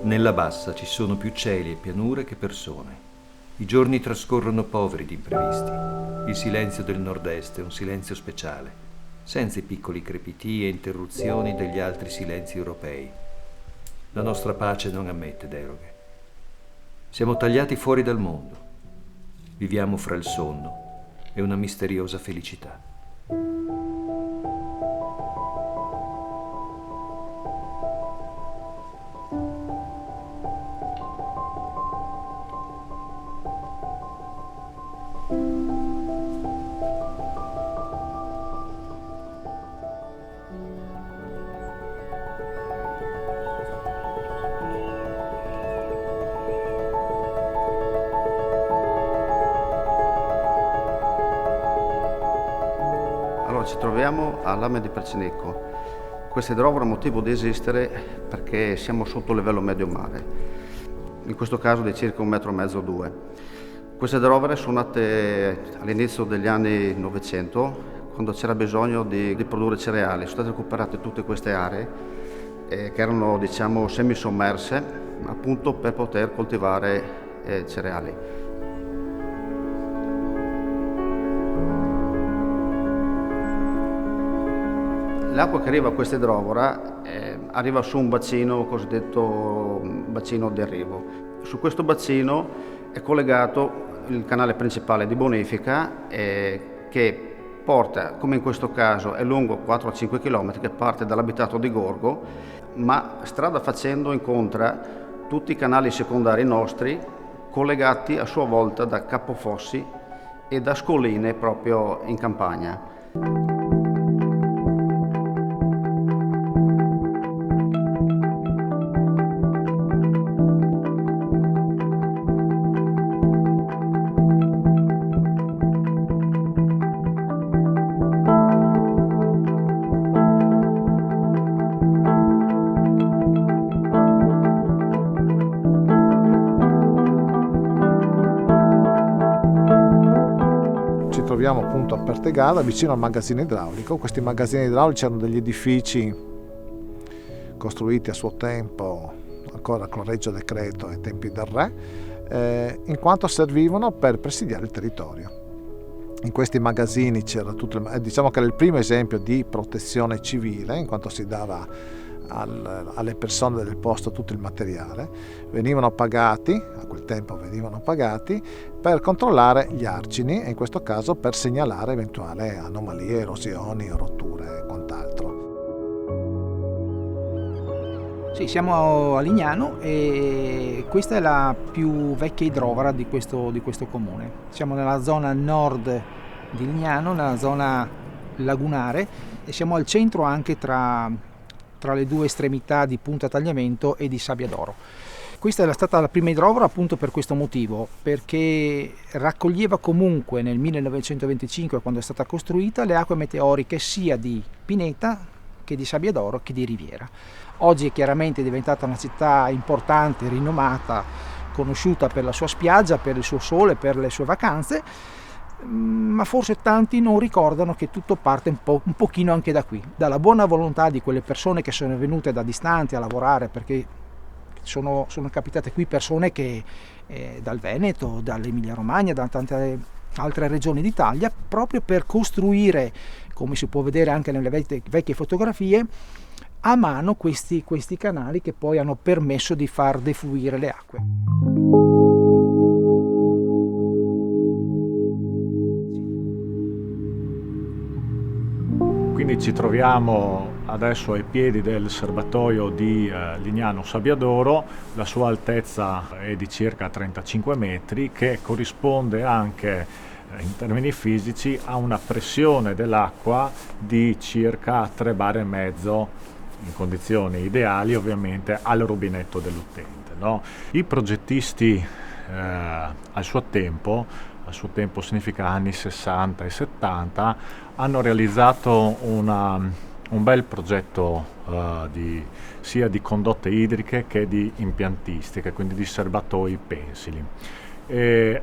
Nella bassa ci sono più cieli e pianure che persone. I giorni trascorrono poveri di imprevisti. Il silenzio del nord-est è un silenzio speciale, senza i piccoli crepitii e interruzioni degli altri silenzi europei. La nostra pace non ammette deroghe. Siamo tagliati fuori dal mondo. Viviamo fra il sonno e una misteriosa felicità. Allora, ci troviamo a Lame di Percinicco. Questo idrovoro ha motivo di esistere perché siamo sotto livello medio mare, in questo caso di circa 1,5 metri o 2. Queste idrovere sono nate all'inizio degli anni 900, quando c'era bisogno di produrre cereali. Sono state recuperate tutte queste aree che erano, diciamo, semisommerse, appunto per poter coltivare cereali. L'acqua che arriva a questa idrovora arriva su un bacino cosiddetto bacino di arrivo. Su questo bacino è collegato il canale principale di bonifica che porta, come in questo caso, è lungo 4-5 km, che parte dall'abitato di Gorgo, ma strada facendo incontra tutti i canali secondari nostri, collegati a sua volta da Capofossi e da scoline proprio in campagna. Troviamo appunto a Pertegala, vicino al magazzino idraulico. Questi magazzini idraulici erano degli edifici costruiti a suo tempo, ancora con regio decreto ai tempi del re, in quanto servivano per presidiare il territorio. In questi magazzini c'era diciamo che era il primo esempio di protezione civile, in quanto si dava alle persone del posto tutto il materiale. Venivano pagati, a quel tempo venivano pagati per controllare gli argini e in questo caso per segnalare eventuali anomalie, erosioni, rotture e quant'altro. Sì, siamo a Lignano e questa è la più vecchia idrovora di questo comune. Siamo nella zona nord di Lignano, nella zona lagunare, e siamo al centro anche tra le due estremità di Punta Tagliamento e di Sabbiadoro. Questa era stata la prima idrovora appunto per questo motivo, perché raccoglieva comunque nel 1925, quando è stata costruita, le acque meteoriche sia di Pineta che di Sabbiadoro che di Riviera. Oggi è chiaramente diventata una città importante, rinomata, conosciuta per la sua spiaggia, per il suo sole, per le sue vacanze, ma forse tanti non ricordano che tutto parte un pochino anche da qui, dalla buona volontà di quelle persone che sono venute da distanti a lavorare, perché sono capitate qui persone che dal Veneto, dall'Emilia Romagna, da tante altre regioni d'Italia, proprio per costruire, come si può vedere anche nelle vecchie fotografie, a mano questi canali che poi hanno permesso di far defluire le acque. Quindi ci troviamo adesso ai piedi del serbatoio di Lignano Sabbiadoro. La sua altezza è di circa 35 metri, che corrisponde anche in termini fisici a una pressione dell'acqua di circa 3 bar e mezzo, in condizioni ideali ovviamente, al rubinetto dell'utente, no? I progettisti al suo tempo significa anni 60 e 70, hanno realizzato un bel progetto sia di condotte idriche che di impiantistica, quindi di serbatoi pensili.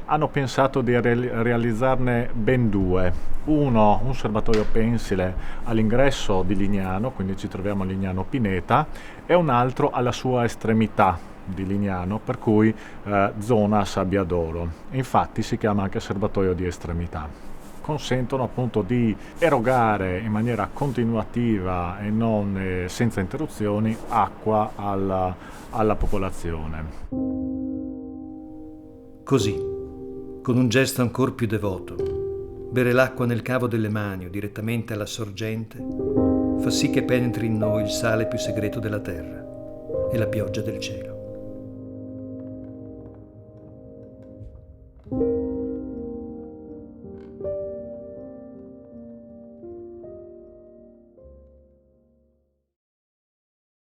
Hanno pensato di realizzarne ben due, un serbatoio pensile all'ingresso di Lignano, quindi ci troviamo a Lignano Pineta, e un altro alla sua estremità, di Lignano, per cui zona Sabbia d'Oro. Infatti si chiama anche serbatoio di estremità. Consentono appunto di erogare in maniera continuativa e non senza interruzioni acqua alla popolazione. Così, con un gesto ancor più devoto, bere l'acqua nel cavo delle mani o direttamente alla sorgente fa sì che penetri in noi il sale più segreto della terra e la pioggia del cielo.